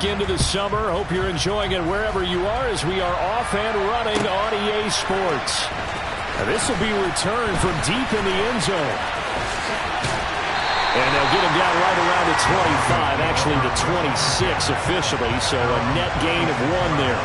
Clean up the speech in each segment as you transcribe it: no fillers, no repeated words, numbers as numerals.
back into the summer. Hope you're enjoying it wherever you are as we are off and running on EA Sports. This will be returned from deep in the end zone. And they'll get him down right around the 25, actually the 26 officially, so a net gain of 1 there.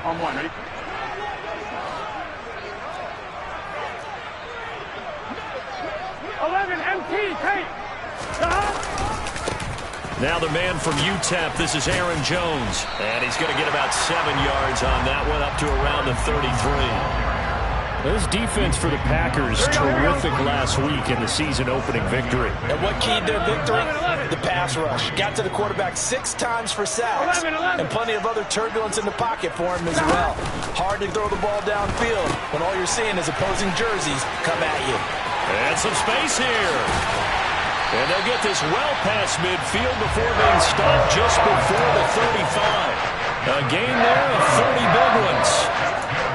On 1, ready? Now the man from UTEP, this is Aaron Jones. And he's going to get about 7 yards on that one, up to around the 33. This defense for the Packers, terrific last week in the season-opening victory. And what keyed their victory? The pass rush. Got to the quarterback 6 times for sacks. And plenty of other turbulence in the pocket for him as well. Hard to throw the ball downfield when all you're seeing is opposing jerseys come at you. And some space here. And they'll get this well past midfield before being stopped just before the 35. A gain there of 30 big ones.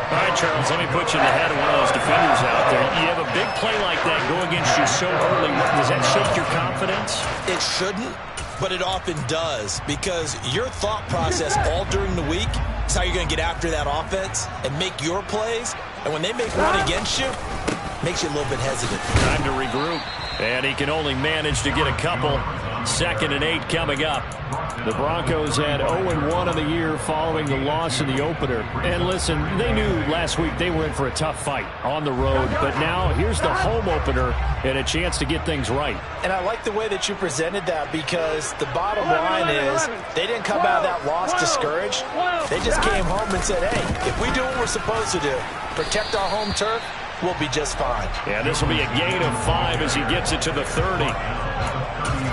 All right, Charles, let me put you in the head of one of those defenders out there. You have a big play like that go against you so early. Does that shake your confidence? It shouldn't, but it often does, because your thought process all during the week is how you're going to get after that offense and make your plays. And when they make one against you, it makes you a little bit hesitant. Time to regroup. And he can only manage to get a couple. 2nd and 8 coming up. The Broncos had 0-1 on the year following the loss in the opener. And listen, they knew last week they were in for a tough fight on the road. But now here's the home opener and a chance to get things right. And I like the way that you presented that, because the bottom line is they didn't come out of that loss discouraged. They just came home and said, hey, if we do what we're supposed to do, protect our home turf, we'll be just fine. Yeah, this will be a gain of 5 as he gets it to the 30.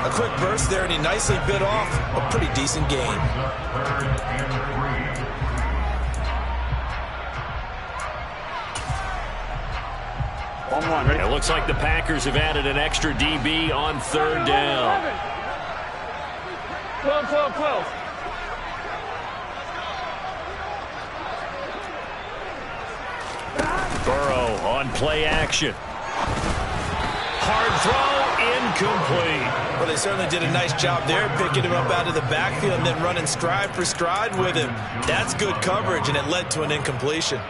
A quick burst there, and he nicely bit off a pretty decent gain. On 1, ready? It looks like the Packers have added an extra DB on 3rd down. 12, 12, 12. Burrow on play action. Hard throw, incomplete. Well, they certainly did a nice job there, picking him up out of the backfield and then running stride for stride with him. That's good coverage, and it led to an incompletion.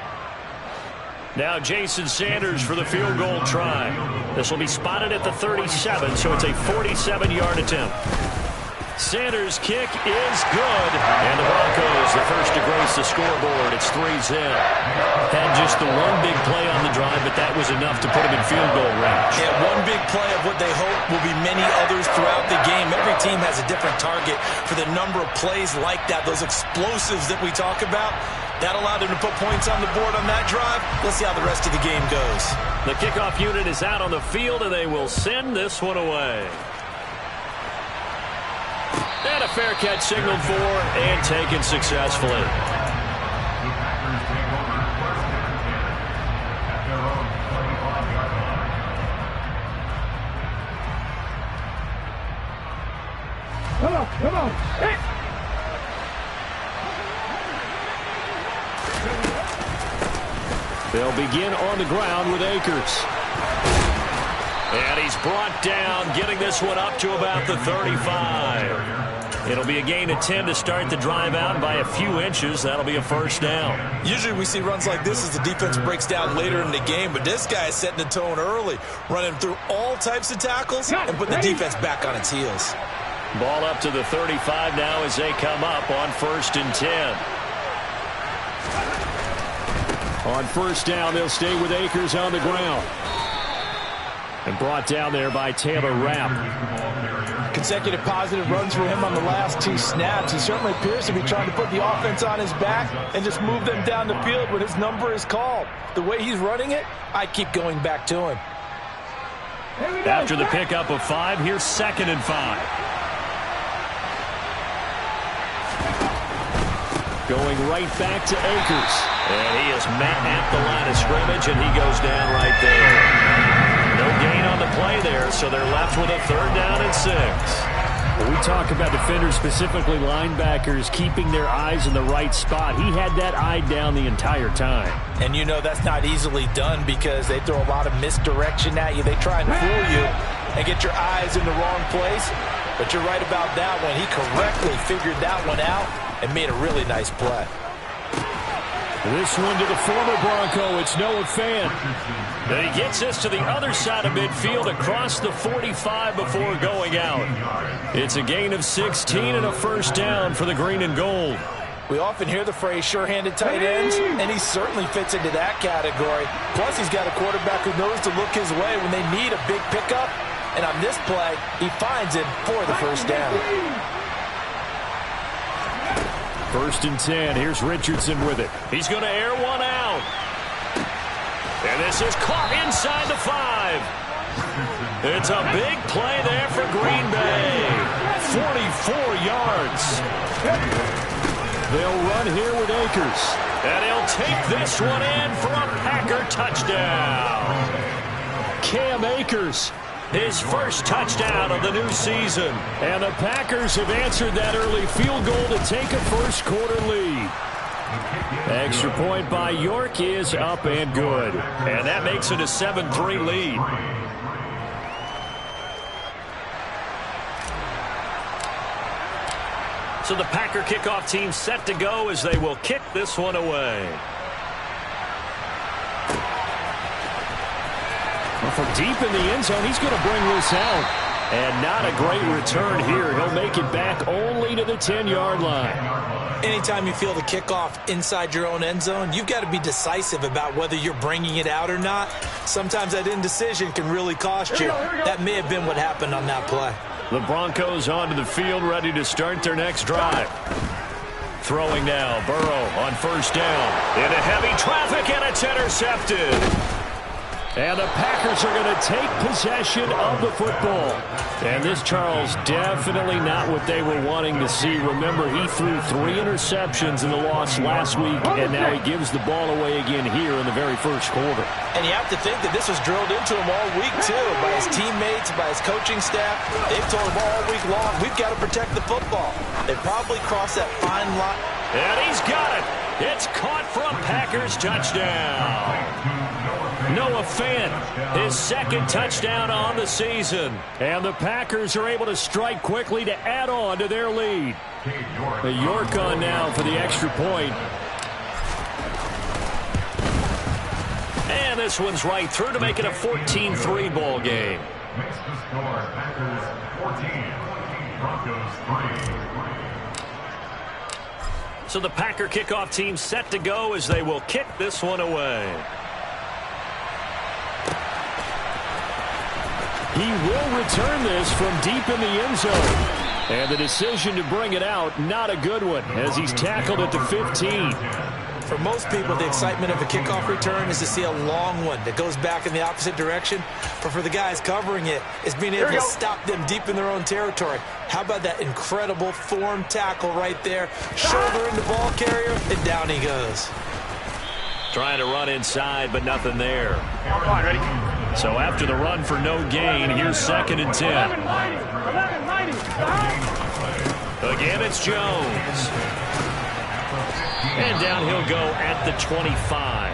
Now Jason Sanders for the field goal try. This will be spotted at the 37, so it's a 47-yard attempt. Sanders' kick is good. And the Broncos, the first to grace the scoreboard. It's 3-0. Had just the one big play on the drive, but that was enough to put him in field goal range. Yeah, one big play of what they hope will be many others throughout the game. Every team has a different target for the number of plays like that, those explosives that we talk about. That allowed them to put points on the board on that drive. Let's see how the rest of the game goes. The kickoff unit is out on the field, and they will send this one away. And a fair catch signaled for and taken successfully. Come on. Hey. They'll begin on the ground with Akers. And he's brought down, getting this one up to about the 35. It'll be a gain of 10 to start the drive out by a few inches. That'll be a first down. Usually we see runs like this as the defense breaks down later in the game, but this guy is setting the tone early, running through all types of tackles and putting the defense back on its heels. Ball up to the 35 now as they come up on 1st and 10. On first down, they'll stay with Akers on the ground. And brought down there by Taylor Rapp. Consecutive positive runs for him on the last 2 snaps. He certainly appears to be trying to put the offense on his back and just move them down the field when his number is called. The way he's running it, I keep going back to him. After the pickup of 5, here's 2nd and 5. Going right back to Akers. And he is met at the line of scrimmage, and he goes down right there. No gain on the play there, so they're left with a 3rd down and 6. When we talk about defenders, specifically linebackers, keeping their eyes in the right spot, he had that eye down the entire time. And you know that's not easily done because they throw a lot of misdirection at you. They try and fool you and get your eyes in the wrong place. But you're right about that one. He correctly figured that one out and made a really nice play. This one to the former Bronco. It's Noah Fant. And he gets this to the other side of midfield across the 45 before going out. It's a gain of 16 and a first down for the green and gold. We often hear the phrase sure-handed tight ends, and he certainly fits into that category. Plus, he's got a quarterback who knows to look his way when they need a big pickup. And on this play, he finds it for the first down. 1st and 10. Here's Richardson with it. He's going to air one out. And this is caught inside the 5. It's a big play there for Green Bay. 44 yards. They'll run here with Akers. And he'll take this one in for a Packer touchdown. Cam Akers, his first touchdown of the new season. And the Packers have answered that early field goal to take a first quarter lead. Extra point by York is up and good. And that makes it a 7-3 lead. So the Packer kickoff team set to go as they will kick this one away. From deep in the end zone, he's going to bring this out. And not a great return here. He'll make it back only to the 10-yard line. Anytime you feel the kickoff inside your own end zone, you've got to be decisive about whether you're bringing it out or not. Sometimes that indecision can really cost you. That may have been what happened on that play. The Broncos onto the field, ready to start their next drive. Throwing now, Burrow on first down. Into heavy traffic, and it's intercepted. And the Packers are going to take possession of the football. And this, Charles, definitely not what they were wanting to see. Remember, he threw 3 interceptions in the loss last week, and now he gives the ball away again here in the very first quarter. And you have to think that this was drilled into him all week, too, by his teammates, by his coaching staff. They've told him all week long, we've got to protect the football. They probably crossed that fine line. And he's got it. It's caught for a Packers touchdown. Noah Fant, his second touchdown on the season. And the Packers are able to strike quickly to add on to their lead. The York on now for the extra point. And this one's right through to make it a 14-3 ball game. Makes the score Packers 14, Broncos 3. So the Packer kickoff team set to go as they will kick this one away. He will return this from deep in the end zone. And the decision to bring it out, not a good one, as he's tackled at the 15. For most people, the excitement of a kickoff return is to see a long one that goes back in the opposite direction. But for the guys covering it, it's being able to stop them deep in their own territory. How about that incredible form tackle right there? Shoulder in the ball carrier, and down he goes. Trying to run inside, but nothing there. Come on, ready? So after the run for no gain, here's 2nd and 10. 11-90. Again, it's Jones. And down he'll go at the 25.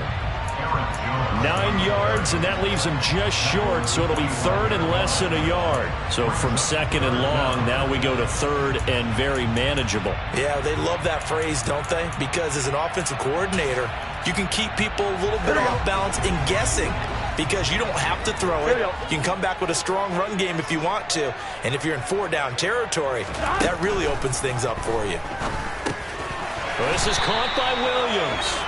9 yards, and that leaves him just short, so it'll be 3rd and less than a yard. So from 2nd and long, now we go to 3rd and very manageable. Yeah, they love that phrase, don't they? Because as an offensive coordinator, you can keep people a little bit off balance and guessing because you don't have to throw it. You can come back with a strong run game if you want to. And if you're in 4-down territory, that really opens things up for you. Well, this is caught by Williams.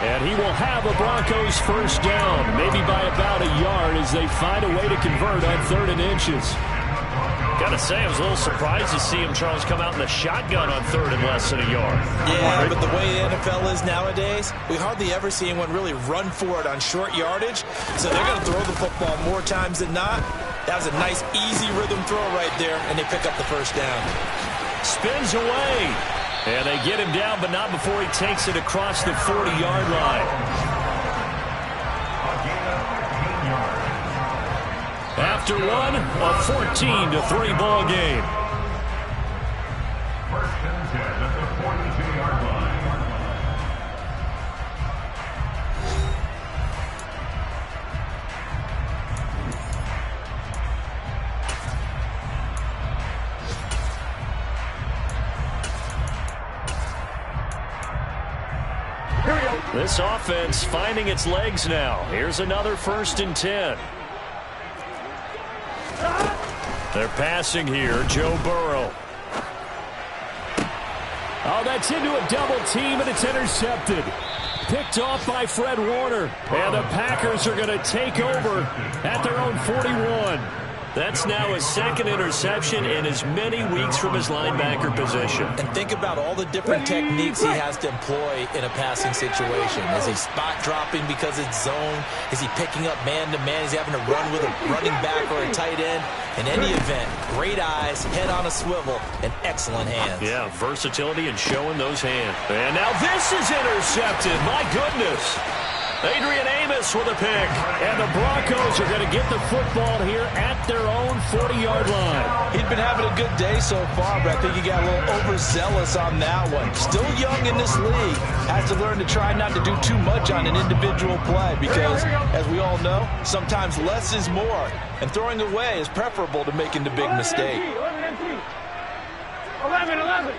And he will have a Broncos first down, maybe by about a yard as they find a way to convert on 3rd and inches. Got to say, I was a little surprised to see him, Charles, come out in the shotgun on 3rd and less than a yard. Yeah, but the way the NFL is nowadays, we hardly ever see anyone really run for it on short yardage. So they're going to throw the football more times than not. That was a nice, easy rhythm throw right there, and they pick up the first down. Spins away. And they get him down, but not before he takes it across the 40-yard line. After one, a 14-3 ball game. at the 42-yard line. This offense finding its legs now. Here's another 1st and 10. They're passing here. Joe Burrow. Oh, that's into a double team, and it's intercepted. Picked off by Fred Warner. And the Packers are going to take over at their own 41. That's now his 2nd interception in as many weeks from his linebacker position. And think about all the different techniques he has to employ in a passing situation. Is he spot dropping because it's zone? Is he picking up man-to-man? Is he having to run with a running back or a tight end? In any event, great eyes, head on a swivel, and excellent hands. Yeah, versatility and showing those hands. And now this is intercepted. My goodness. Adrian Amos with a pick. And the Broncos are going to get the football here at their own 40-yard line. He'd been having a good day so far, but I think he got a little overzealous on that one. Still young in this league. Has to learn to try not to do too much on an individual play because, as we all know, sometimes less is more. And throwing away is preferable to making the big mistake. 11.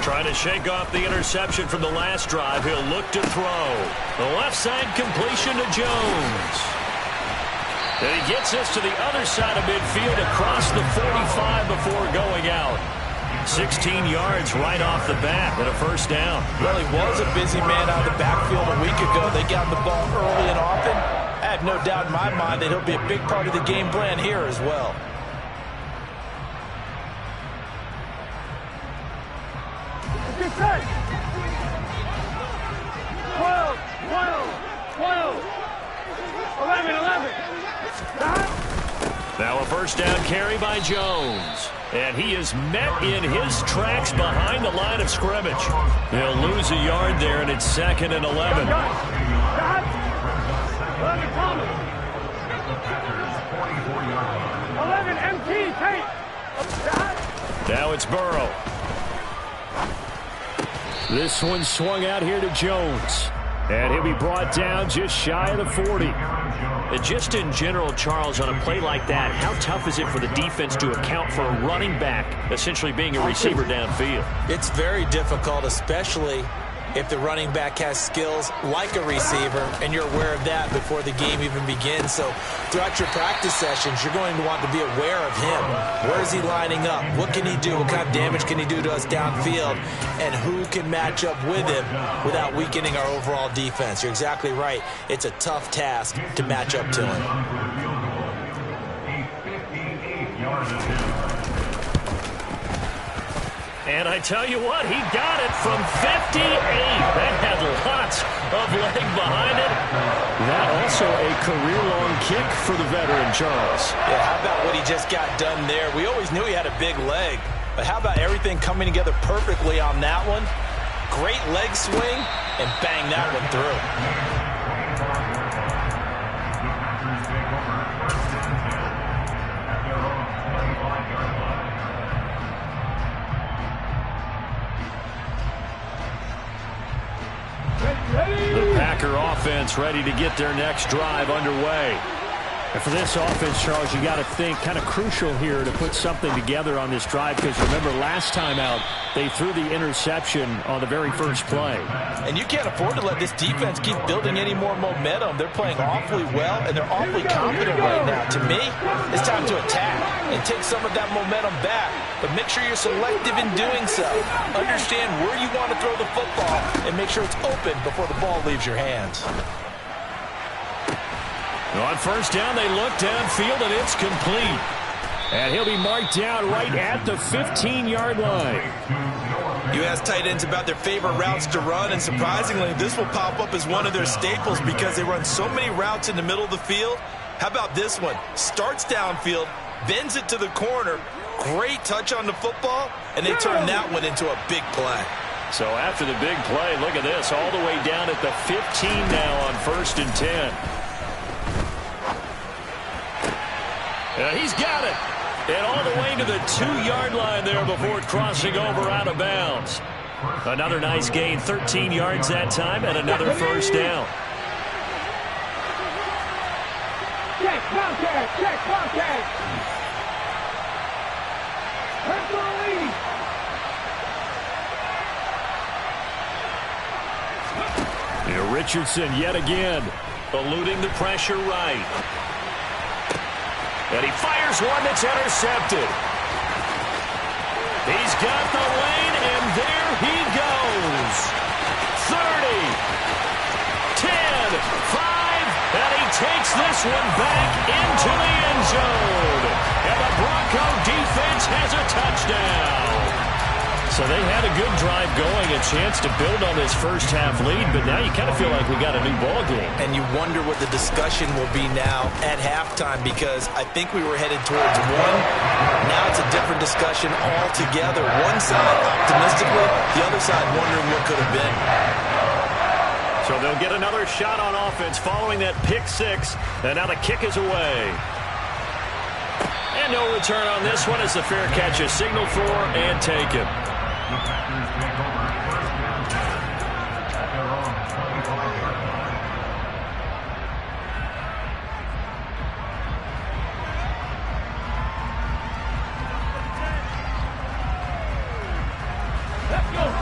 Trying to shake off the interception from the last drive. He'll look to throw. The left side completion to Jones. And he gets this to the other side of midfield across the 45 before going out. 16 yards right off the bat and a 1st down. Well, he was a busy man out of the backfield a week ago. They got the ball early and often. I have no doubt in my mind that he'll be a big part of the game plan here as well. Set. 12. Now a 1st down carry by Jones. And he is met in his tracks behind the line of scrimmage. He'll lose a yard there, and it's 2nd and 11. 11 Thomas. 11 MT Tate. Now it's Burrow. This one swung out here to Jones. And he'll be brought down just shy of the 40. And just in general, Charles, on a play like that, how tough is it for the defense to account for a running back essentially being a receiver downfield? It's very difficult, especially if the running back has skills like a receiver, and you're aware of that before the game even begins. So throughout your practice sessions, you're going to want to be aware of him. Where is he lining up? What can he do? What kind of damage can he do to us downfield? And who can match up with him without weakening our overall defense? You're exactly right. It's a tough task to match up to him. And I tell you what, he got it from 58. That had lots of leg behind it. That also a career-long kick for the veteran, Charles. Yeah, how about what he just got done there? We always knew he had a big leg, but how about everything coming together perfectly on that one? Great leg swing, and bang that one through. The Packer offense ready to get their next drive underway. And for this offense, Charles, you got to think kind of crucial here to put something together on this drive, because remember last time out they threw the interception on the very first play. And you can't afford to let this defense keep building any more momentum. They're playing awfully well, and they're awfully confident right now. To me, it's time to attack and take some of that momentum back, but make sure you're selective in doing so. Understand where you want to throw the football and make sure it's open before the ball leaves your hands. On 1st down, they look downfield, and it's complete. And he'll be marked down right at the 15-yard line. You ask tight ends about their favorite routes to run, and surprisingly, this will pop up as one of their staples because they run so many routes in the middle of the field. How about this one? Starts downfield, bends it to the corner, great touch on the football, and they turn that one into a big play. So after the big play, look at this, all the way down at the 15 now on 1st and 10. He's got it. And all the way to the 2-yard line there before crossing over out of bounds. Another nice gain, 13 yards that time, and another first down. Check, contact, check, contact. Personal lead. Richardson yet again, eluding the pressure right. And he fires one that's intercepted. He's got the lane, and there he goes. 30, 10, 5, and he takes this one back into the end zone. And the Bronco defense has a touchdown. So they had a good drive going, a chance to build on this first half lead, but now you kind of feel like we got a new ball game. And you wonder what the discussion will be now at halftime, because I think we were headed towards one. Now it's a different discussion altogether. One side optimistically, the other side wondering what could have been. So they'll get another shot on offense following that pick six, and now the kick is away. And no return on this one as the fair catch is signaled for and taken.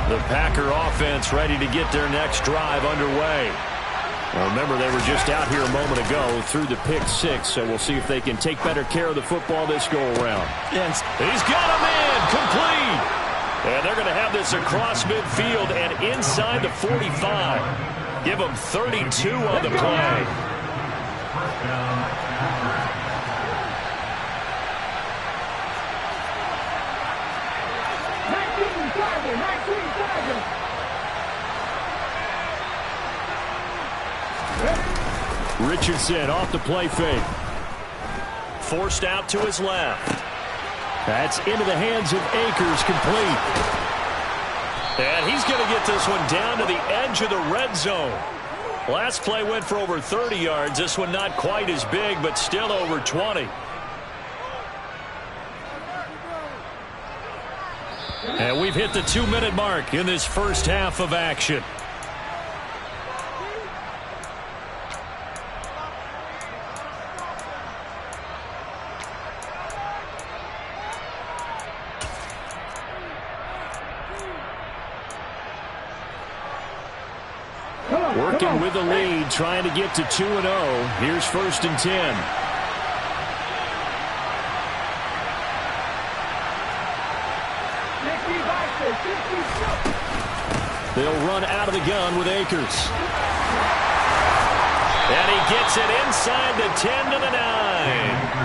The Packer offense ready to get their next drive underway. Well, remember, they were just out here a moment ago through the pick six, so we'll see if they can take better care of the football this go-around. He's got a man complete. And they're going to have this across midfield and inside the 45. Give them 32 on the play. Richardson off the play fake. Forced out to his left. That's into the hands of Akers, complete. And he's going to get this one down to the edge of the red zone. Last play went for over 30 yards. This one not quite as big, but still over 20. And we've hit the 2-minute mark in this first half of action. Working with the lead, trying to get to 2-0. Here's 1st and 10. They'll run out of the gun with Akers. And he gets it inside the 10 to the 9.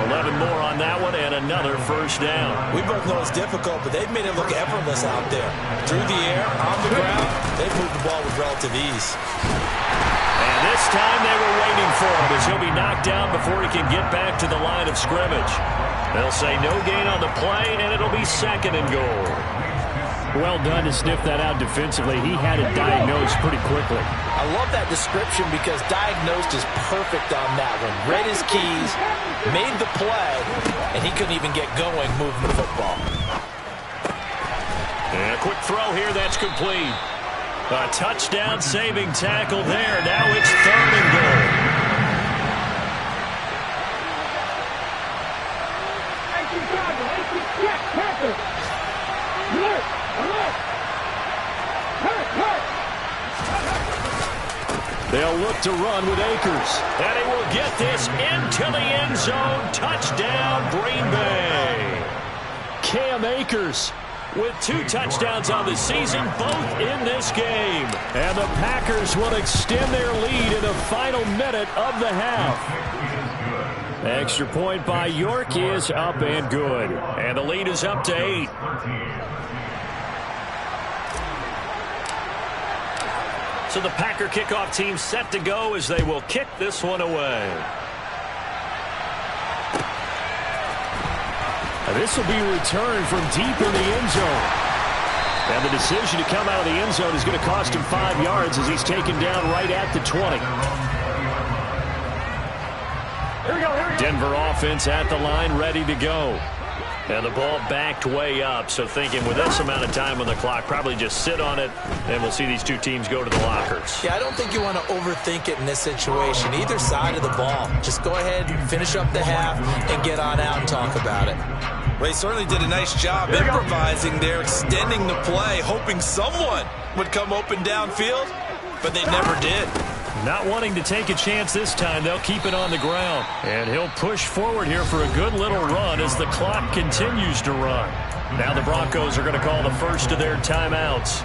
11 more on that one and another first down. We both know it's difficult, but they've made it look effortless out there. Through the air, on the ground, they've moved the ball with relative ease. And this time they were waiting for him as he'll be knocked down before he can get back to the line of scrimmage. They'll say no gain on the play, and it'll be 2nd and goal. Well done to sniff that out defensively. He had it diagnosed pretty quickly. I love that description because diagnosed is perfect on that one. Read his keys, made the play, and he couldn't even get going moving the football. And a quick throw here, that's complete. A touchdown saving tackle there. Now it's 3rd and goal. They'll look to run with Akers. And he will get this into the end zone. Touchdown, Green Bay. Cam Akers with 2 touchdowns on the season, both in this game. And the Packers will extend their lead in the final minute of the half. Extra point by York is up and good. And the lead is up to 8. So the Packer kickoff team set to go as they will kick this one away. This will be returned from deep in the end zone. And the decision to come out of the end zone is going to cost him 5 yards as he's taken down right at the 20. Here we go, here we go. Denver offense at the line, ready to go. And the ball backed way up, so thinking with this amount of time on the clock, probably just sit on it, and we'll see these two teams go to the lockers. Yeah, I don't think you want to overthink it in this situation. Either side of the ball. Just go ahead and finish up the half and get on out and talk about it. Well, he certainly did a nice job improvising there, extending the play, hoping someone would come open downfield, but they never did. Not wanting to take a chance this time, they'll keep it on the ground. And he'll push forward here for a good little run as the clock continues to run. Now the Broncos are going to call the first of their timeouts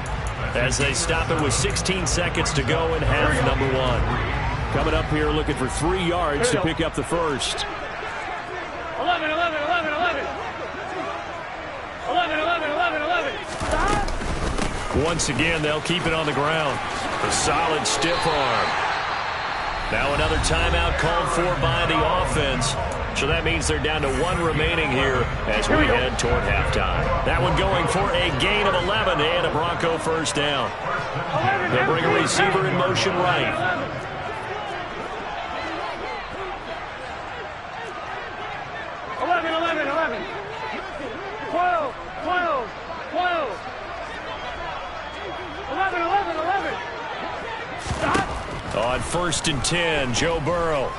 as they stop it with 16 seconds to go in half number one. Coming up here looking for 3 yards to pick up the first. 11, 11, 11, 11. 11, 11, 11, 11. Once again, they'll keep it on the ground. A solid stiff arm. Now another timeout called for by the offense. So that means they're down to 1 remaining here as we head toward halftime. That one going for a gain of 11 and a Bronco first down. They'll bring a receiver in motion right. 11, 11, 11. 12, 12, 12. 11, 11, 11. Stop. On 1st and 10, Joe Burrow.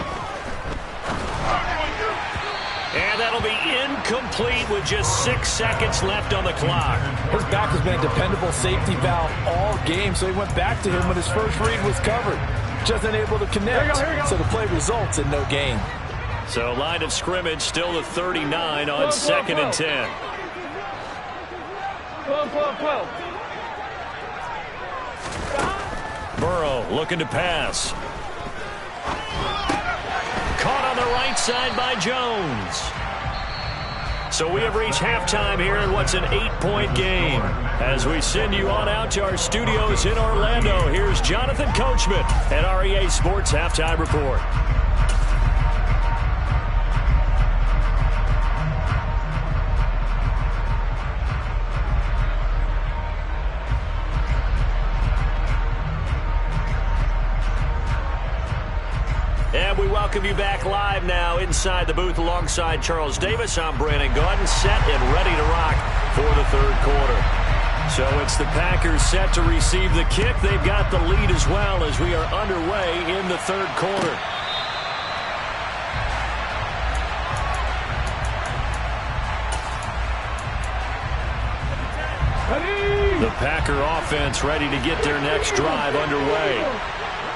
And that'll be incomplete with just 6 seconds left on the clock. His back has been a dependable safety valve all game, so he went back to him when his first read was covered. Just unable to connect, so the play results in no gain. So line of scrimmage still the 39 on 2nd and 10. 12, 12, 12. Burrow looking to pass. Caught on the right side by Jones. So we have reached halftime here in what's an 8-point game. As we send you on out to our studios in Orlando, here's Jonathan Coachman at REA Sports Halftime Report. And we welcome you back live now inside the booth alongside Charles Davis. I'm Brandon Gaudin, set and ready to rock for the third quarter. So it's the Packers set to receive the kick. They've got the lead as well as we are underway in the third quarter. The Packer offense ready to get their next drive underway.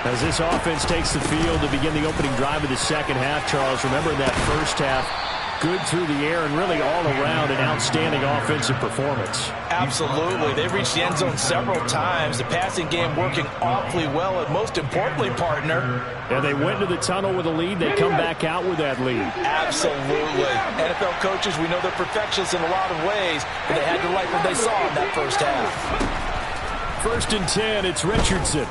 As this offense takes the field to begin the opening drive of the second half, Charles, remember in that first half, good through the air and really all around an outstanding offensive performance. Absolutely. They reached the end zone several times. The passing game working awfully well, and most importantly, partner. And they went to the tunnel with a lead. They come back out with that lead. Absolutely. NFL coaches, we know they're perfectionists in a lot of ways, but they had to like what they saw in that first half. 1st and 10, it's Richardson.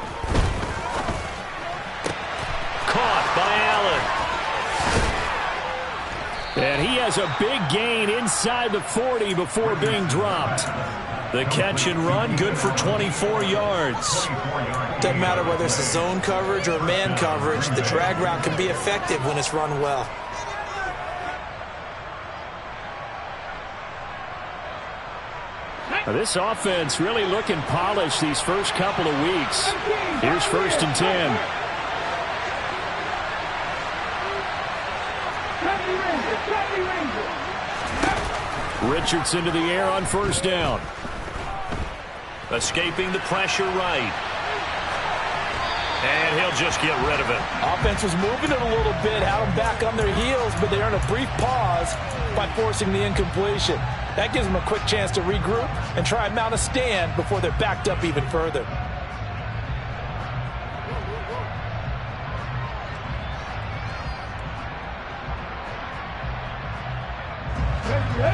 Caught by Allen. And he has a big gain inside the 40 before being dropped. The catch and run, good for 24 yards. Doesn't matter whether it's a zone coverage or man coverage, the drag route can be effective when it's run well. Now this offense really looking polished these first couple of weeks. Here's 1st and 10. Richardson to the air on 1st down. Escaping the pressure right. And he'll just get rid of it. Offense was moving it a little bit, had them back on their heels, but they earned a brief pause by forcing the incompletion. That gives them a quick chance to regroup and try and mount a stand before they're backed up even further.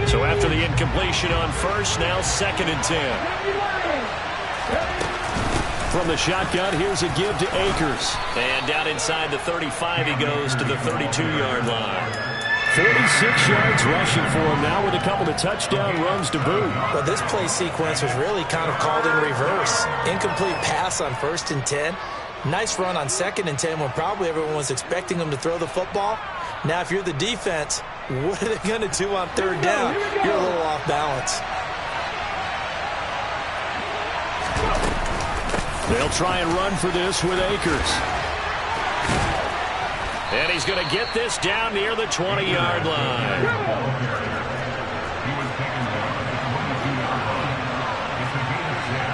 So after the incompletion on 1st, now 2nd and 10. From the shotgun, here's a give to Akers. And down inside the 35, he goes to the 32-yard line. 46 yards rushing for him now with a couple of touchdown runs to boot. Well, this play sequence was really kind of called in reverse. Incomplete pass on 1st and 10. Nice run on 2nd and 10 when probably everyone was expecting him to throw the football. Now, if you're the defense, what are they going to do on third down? You're a little off balance. They'll try and run for this with Akers. And he's going to get this down near the 20-yard line. He was taken down at the 22-yard line. It's a gain of 10.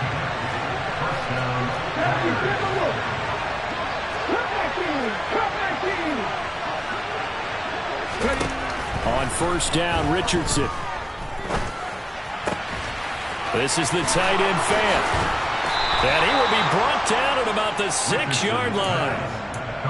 First down. On first down, Richardson. This is the tight end fan. And he will be brought down at about the 6-yard line.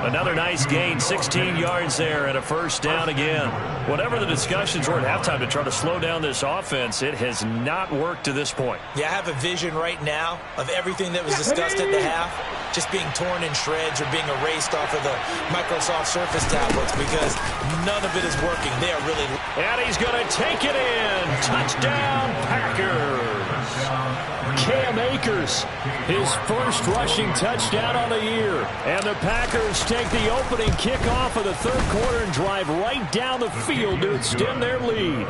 Another nice gain, 16 yards there and a first down again. Whatever the discussions were at halftime to try to slow down this offense, it has not worked to this point. Yeah, I have a vision right now of everything that was discussed at the half just being torn in shreds or being erased off of the Microsoft Surface tablets because none of it is working. They are really... And he's going to take it in. Touchdown, Packers. Cam Akers, his first rushing touchdown on the year. And the Packers take the opening kickoff of the third quarter and drive right down the field to extend their lead.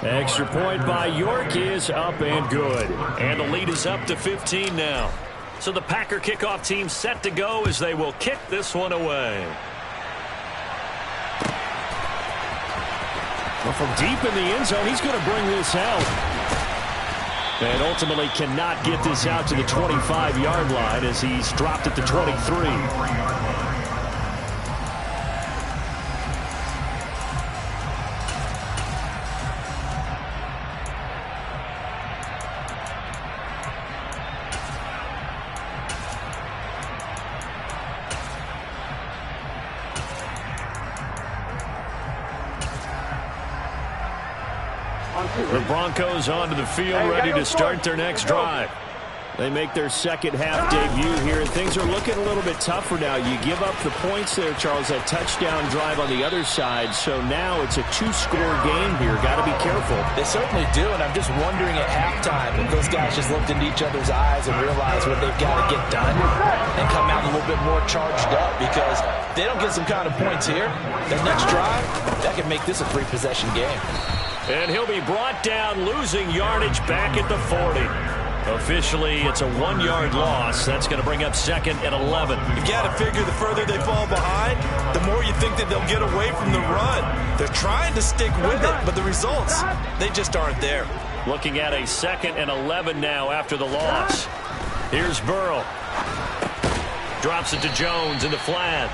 Extra point by York is up and good. And the lead is up to 15 now. So the Packer kickoff team set to go as they will kick this one away. Well, from deep in the end zone, he's going to bring this out. And ultimately cannot get this out to the 25-yard line as he's dropped at the 23. The Broncos onto the field, ready to start their next drive. They make their second half debut here, and things are looking a little bit tougher now. You give up the points there, Charles, that touchdown drive on the other side. So now it's a two-score game here. Got to be careful. They certainly do, and I'm just wondering at halftime if those guys just looked into each other's eyes and realized what they've got to get done and come out a little bit more charged up, because if they don't get some kind of points here, that next drive, that could make this a three-possession game. And he'll be brought down, losing yardage back at the 40. Officially, it's a 1-yard loss. That's going to bring up second and 11. You got to figure the further they fall behind, the more you think that they'll get away from the run. They're trying to stick with it, but the results, they just aren't there. Looking at a second and 11 now after the loss. Here's Burrow. Drops it to Jones in the flat.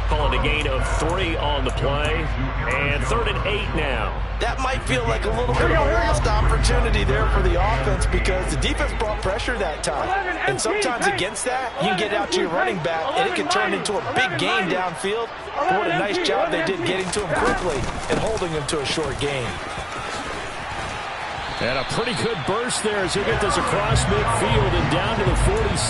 Calling a gain of 3 on the play. And 3rd and 8 now. That might feel like a little bit of a lost opportunity there for the offense because the defense brought pressure that time. And sometimes against that, you can get out to your running back, and it can turn into a big gain downfield. But what a nice job they did getting to him quickly and holding him to a short gain. And a pretty good burst there as he'll get this across midfield and down to the 46.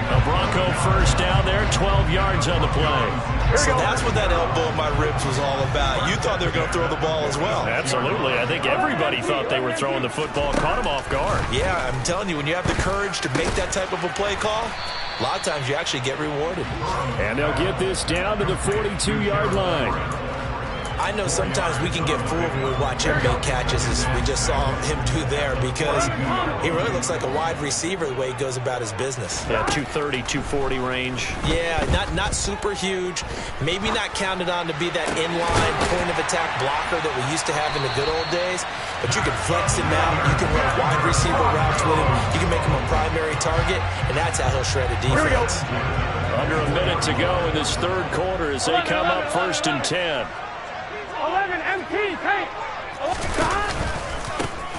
A Bronco first down there, 12 yards on the play. So that's what that elbow in my ribs was all about. You thought they were going to throw the ball as well. Absolutely. I think everybody thought they were throwing the football, caught him off guard. Yeah, I'm telling you, when you have the courage to make that type of a play call, a lot of times you actually get rewarded. And they'll get this down to the 42-yard line. I know sometimes we can get fooled when we watch him make catches, as we just saw him do there, because he really looks like a wide receiver the way he goes about his business. Yeah, 230, 240 range. Yeah, not super huge. Maybe not counted on to be that inline point-of-attack blocker that we used to have in the good old days, but you can flex him out. You can run wide receiver routes with him. You can make him a primary target, and that's how he'll shred a defense. Under a minute to go in this third quarter as they come up 1st and 10. 11 MT, take.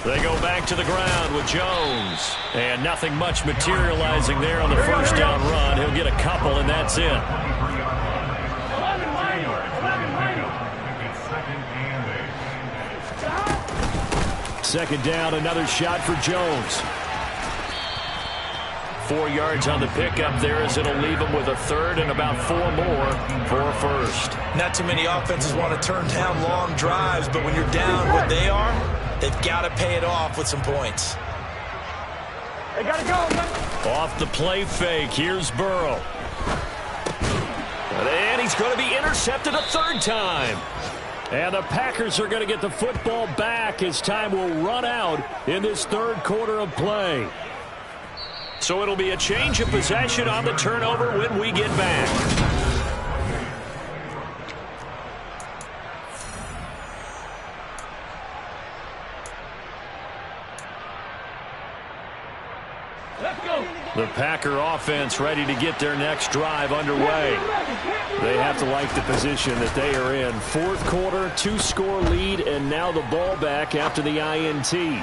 They go back to the ground with Jones. And nothing much materializing there on the first down run. He'll get a couple, and that's it. 11 Second down, another shot for Jones. 4 yards on the pickup there as it'll leave him with a third and about 4 more for a first. Not too many offenses want to turn down long drives, but when you're down what they are, they've got to pay it off with some points. They got to go, man. Off the play fake, here's Burrow. And he's going to be intercepted a third time. And the Packers are going to get the football back as time will run out in this third quarter of play. So it'll be a change of possession on the turnover when we get back. The Packer offense ready to get their next drive underway. They have to like the position that they are in. Fourth quarter, 2-score lead, and now the ball back after the INT. He's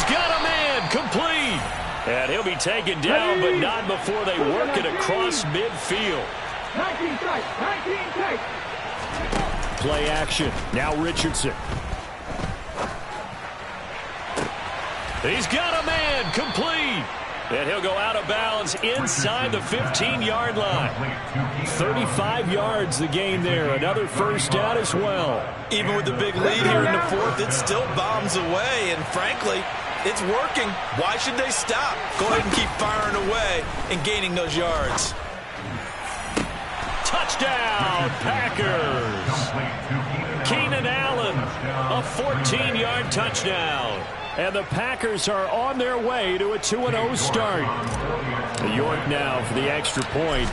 got a man, complete. And he'll be taken down, but not before they work it across midfield. 19 take. Play action. Now Richardson. He's got a man, complete. And he'll go out of bounds inside the 15-yard line. 35 yards the gain there. Another first down as well. Even with the big lead here in the fourth, it still bombs away. And frankly, it's working. Why should they stop? Go ahead and keep firing away and gaining those yards. Touchdown, Packers. Keenan Allen, a 14-yard touchdown. And the Packers are on their way to a 2-0 start. York now for the extra point.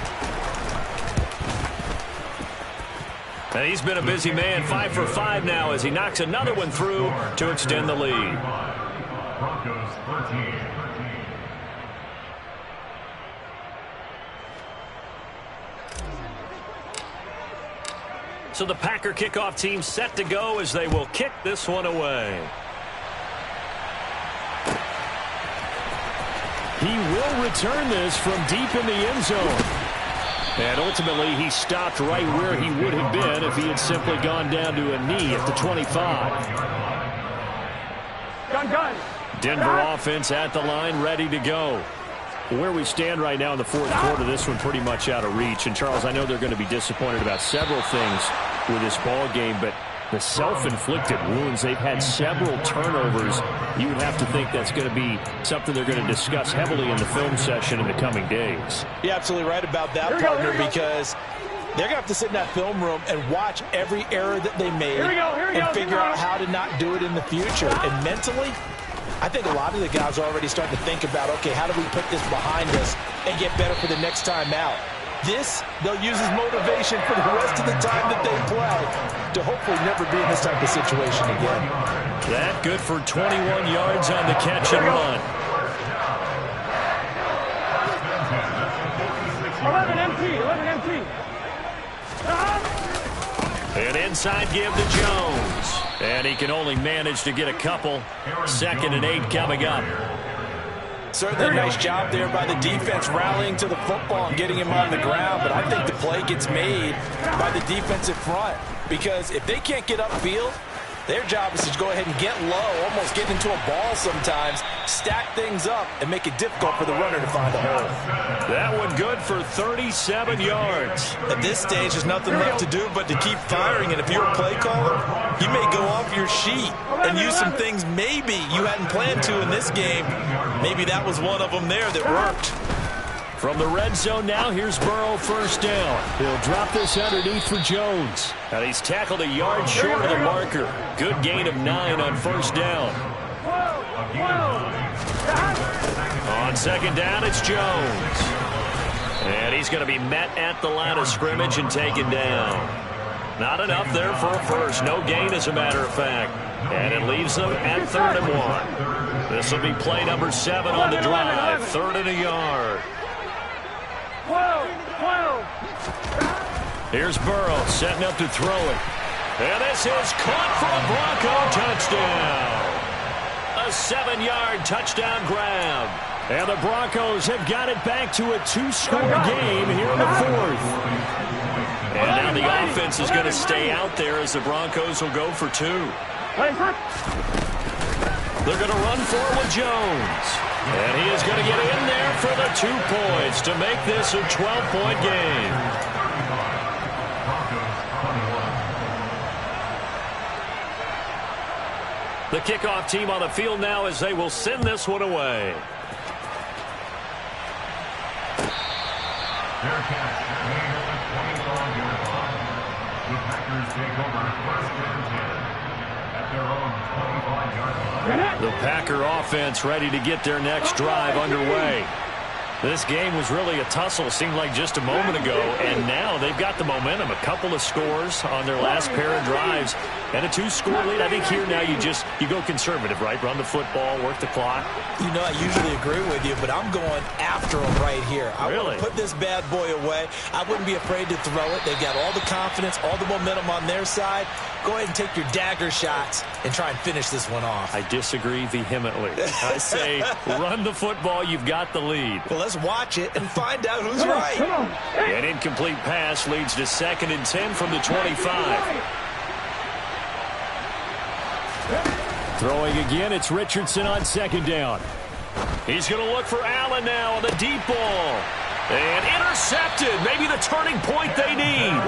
And he's been a busy man, 5 for 5 now as he knocks another one through to extend the lead. Broncos 13. So the Packer kickoff team set to go as they will kick this one away. He will return this from deep in the end zone. And ultimately, he stopped right where he would have been if he had simply gone down to a knee at the 25. Gun. Denver offense at the line, ready to go. Where we stand right now in the fourth quarter, this one pretty much out of reach. And, Charles, I know they're going to be disappointed about several things with this ball game, but the self-inflicted wounds, they've had several turnovers. You would have to think that's going to be something they're going to discuss heavily in the film session in the coming days. You're absolutely right about that, partner, because they're going to have to sit in that film room and watch every error that they made and figure out how to not do it in the future. And mentally, I think a lot of the guys are already starting to think about, okay, how do we put this behind us and get better for the next time out? This, they'll use as motivation for the rest of the time that they play to hopefully never be in this type of situation again. That good for 21 yards on the catch and run. 11 empty. An inside give to Jones. And he can only manage to get a couple. 2nd and 8 coming up. Certainly a nice job there by the defense rallying to the football and getting him on the ground, but I think the play gets made by the defensive front because if they can't get upfield, their job is to go ahead and get low, almost get into a ball sometimes, stack things up, and make it difficult for the runner to find a hole. That one good for 37 yards. At this stage, there's nothing left to do but to keep firing, and if you're a play caller, you may go off your sheet and use some things maybe you hadn't planned to in this game. Maybe that was one of them there that worked. From the red zone now, here's Burrow first down. He'll drop this underneath for Jones. And he's tackled a yard short of the marker. Good gain of 9 on first down. On second down, it's Jones. And he's going to be met at the line of scrimmage and taken down. Not enough there for a first. No gain, as a matter of fact. And it leaves them at 3rd and 1. This will be play number 7 on the drive. 3rd and a yard. 12. Here's Burrow setting up to throw it. And this is caught for a Bronco touchdown. A 7-yard touchdown grab. And the Broncos have got it back to a 2-score game here in the fourth. And now the offense is going to stay out there as the Broncos will go for 2. They're going to run for it with Jones. And he is going to get in there for the 2 points to make this a 12-point game. The kickoff team on the field now as they will send this one away. Fair catch. The Packers take over 1st and 10 at their own 25-yard line. The Packer offense ready to get their next drive underway. This game was really a tussle, seemed like just a moment ago, and now they've got the momentum. A couple of scores on their last pair of drives, and a 2-score lead. I think here now you go conservative, right? Run the football, work the clock. You know, I usually agree with you, but I'm going after them right here. I want to put this bad boy away. I wouldn't be afraid to throw it. They've got all the confidence, all the momentum on their side. Go ahead and take your dagger shots and try and finish this one off. I disagree vehemently. I say run the football. You've got the lead. Well, let's watch it and find out who's right. An incomplete pass leads to 2nd and 10 from the 25. Throwing again, it's Richardson on 2nd down. He's going to look for Allen now on the deep ball. And intercepted. Maybe the turning point they need.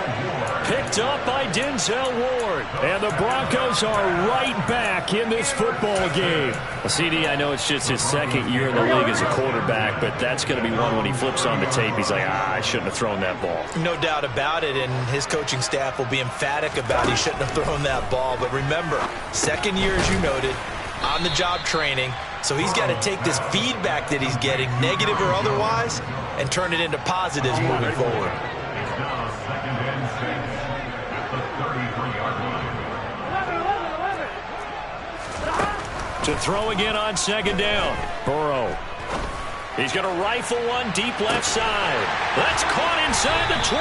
Picked up by Denzel Ward. And the Broncos are right back in this football game. Well, CD, I know it's just his 2nd year in the league as a quarterback, but that's going to be one when he flips on the tape. He's like, I shouldn't have thrown that ball. No doubt about it, and his coaching staff will be emphatic about he shouldn't have thrown that ball. But remember, 2nd year, as you noted, on-the-job training. So he's got to take this feedback that he's getting, negative or otherwise, and turn it into positives moving forward. It's now 2nd and 6 at the 33-yard line. To throw again on 2nd down. Burrow. He's going to rifle one deep left side. That's caught inside the 20.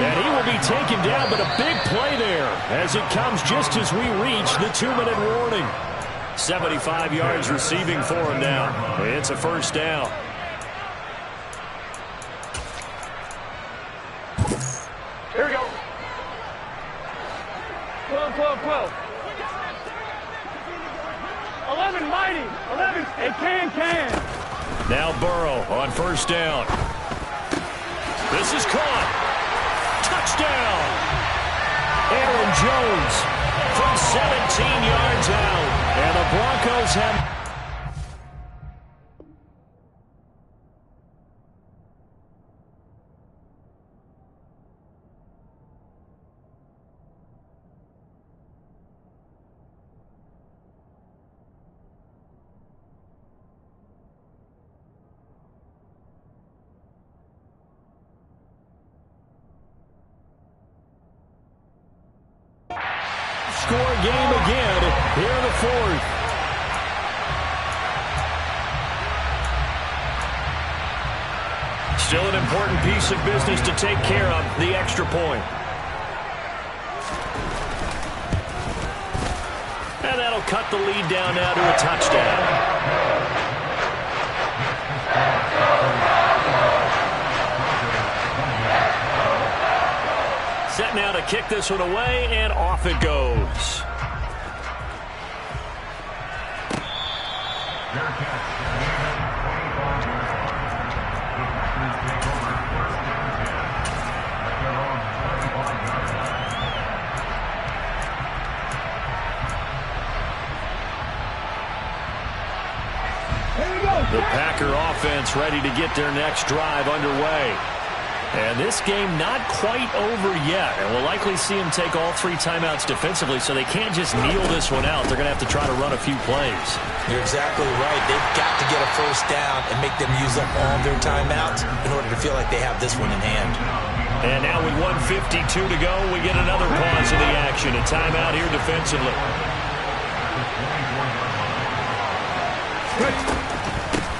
And he will be taken down, but a big play there as it comes just as we reach the 2-minute warning. 75 yards receiving for him now. It's a 1st down. Here we go. 12, 12, 12. 11, mighty. 11, a can. Now Burrow on 1st down. This is caught. Touchdown. Aaron Jones From 17 yards out. And the Broncos have... Score game again here in the 4th. Still an important piece of business to take care of, the extra point. And that'll cut the lead down now to a touchdown. Set now to kick this one away, and off it goes. The Packer offense ready to get their next drive underway. And this game not quite over yet. And we'll likely see them take all 3 timeouts defensively, so they can't just kneel this one out. They're going to have to try to run a few plays. You're exactly right. They've got to get a 1st down and make them use up all their timeouts in order to feel like they have this one in hand. And now with 1:52 to go, we get another pause in the action. A timeout here defensively.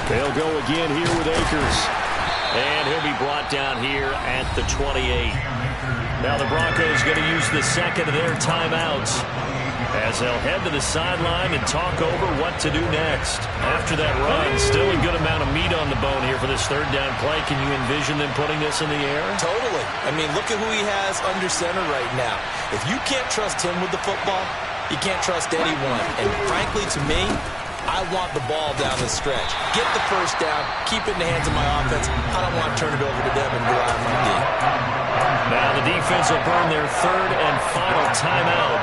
They'll go again here with Akers. And he'll be brought down here at the 28. Now the Broncos going to use the 2nd of their timeouts as they'll head to the sideline and talk over what to do next. After that run, still a good amount of meat on the bone here for this 3rd down play. Can you envision them putting this in the air? Totally. I mean, look at who he has under center right now. If you can't trust him with the football, you can't trust anyone. And frankly, to me, I want the ball down the stretch. Get the 1st down, keep it in the hands of my offense. I don't want to turn it over to them and rely on my D. Now the defense will burn their 3rd and final timeout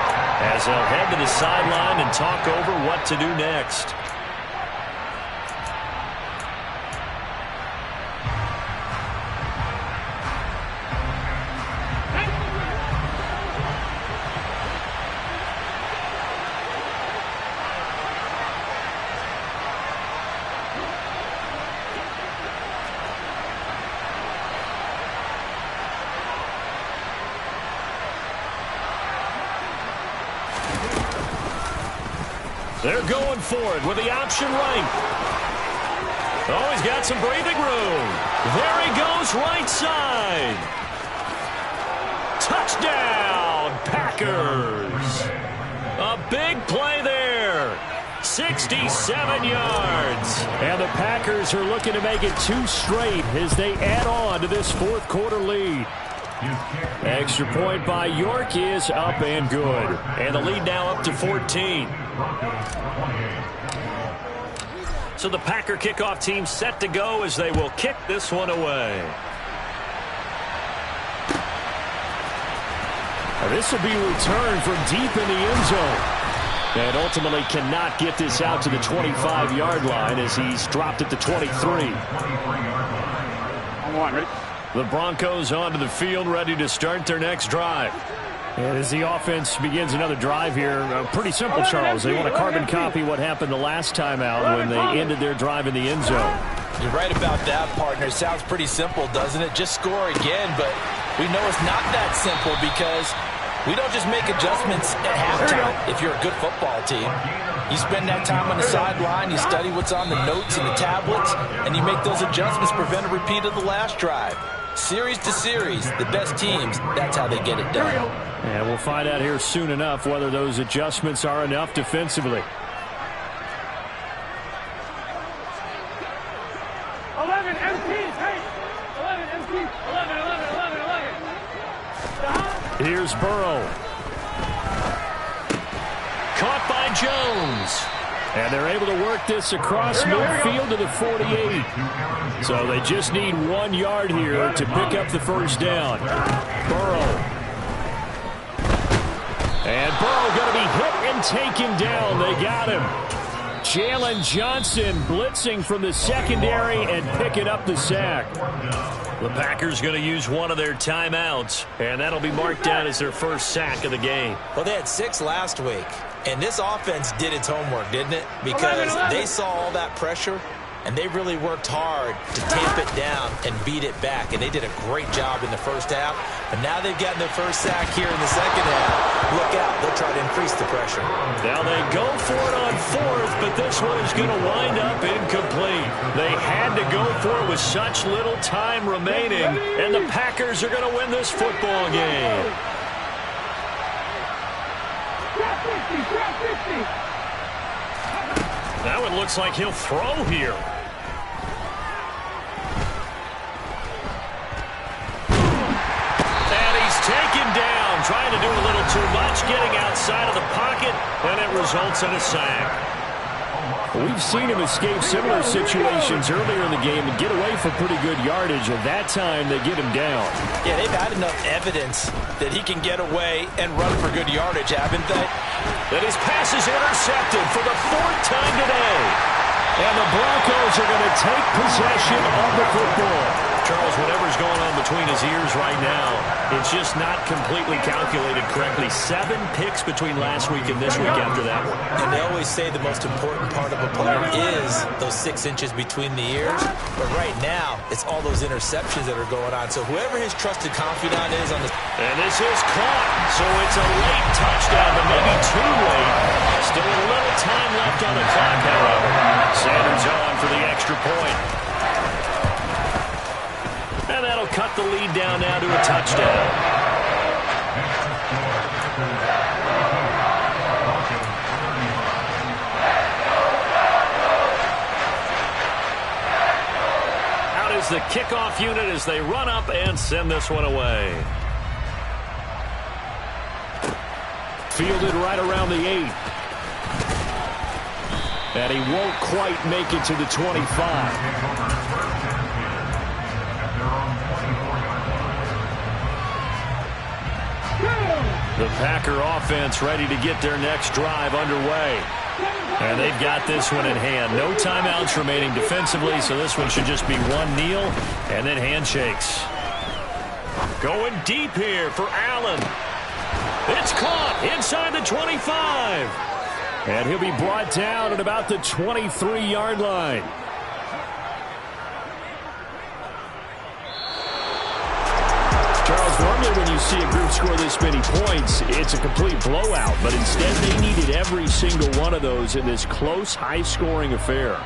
as they'll head to the sideline and talk over what to do next. They're going for it with the option right. Oh, he's got some breathing room. There he goes, right side. Touchdown, Packers. A big play there. 67 yards. And the Packers are looking to make it 2 straight as they add on to this fourth quarter lead. Extra point by York is up and good. And the lead now up to 14. So the Packer kickoff team set to go as they will kick this one away. This will be returned from deep in the end zone. And ultimately cannot get this out to the 25-yard line as he's dropped at the 23. The Broncos onto the field, ready to start their next drive. And as the offense begins another drive here, pretty simple, Charles. They want to carbon copy what happened the last time out when they ended their drive in the end zone. You're right about that, partner. Sounds pretty simple, doesn't it? Just score again, but we know it's not that simple because we don't just make adjustments at halftime if you're a good football team. You spend that time on the sideline, you study what's on the notes and the tablets, and you make those adjustments, prevent a repeat of the last drive. Series to series, the best teams, that's how they get it done. And we'll find out here soon enough whether those adjustments are enough defensively. 11 empty, hey! 11 empty, 11. Here's Burrow. Caught by Jones. And they're able to work this across midfield to the 48. So they just need 1 yard here to pick up the first down. Burrow. And Burrow going to be hit and taken down. They got him. Jalen Johnson blitzing from the secondary and picking up the sack. The Packers going to use one of their timeouts, and that'll be marked down as their first sack of the game. Well, they had 6 last week, and this offense did its homework, didn't it? Because they saw all that pressure, and they really worked hard to tamp it down and beat it back, and they did a great job in the first half. But now they've gotten their first sack here in the second half. Look out, they'll try to increase the pressure. Now they go for it on fourth, but this one is going to wind up incomplete. They had to go for it with such little time remaining, and the Packers are going to win this football game. Now it looks like he'll throw here. Taken down, trying to do a little too much, getting outside of the pocket, and it results in a sack. We've seen him escape similar situations earlier in the game and get away for pretty good yardage, and that time they get him down. Yeah, they've had enough evidence that he can get away and run for good yardage, haven't they? That his pass is intercepted for the 4th time today. And the Broncos are going to take possession of the football. Charles, whatever's going on between his ears right now, it's just not completely calculated correctly. 7 picks between last week and this week after that one. And they always say the most important part of a player is those 6 inches between the ears. But right now, it's all those interceptions that are going on. So whoever his trusted confidant is on the... And this is caught. So it's a late touchdown, but maybe too late. Still a little time left on the clock, however. Sanders on for the extra point. And that'll cut the lead down now to a touchdown. Out is the kickoff unit as they run up and send this one away. Fielded right around the 8. And he won't quite make it to the 25. The Packer offense ready to get their next drive underway. And they've got this one in hand. No timeouts remaining defensively, so this one should just be one kneel and then handshakes. Going deep here for Allen. It's caught inside the 25. And he'll be brought down at about the 23-yard line. Charles, normally when you see a group score this many points, it's a complete blowout. But instead, they needed every single one of those in this close, high-scoring affair.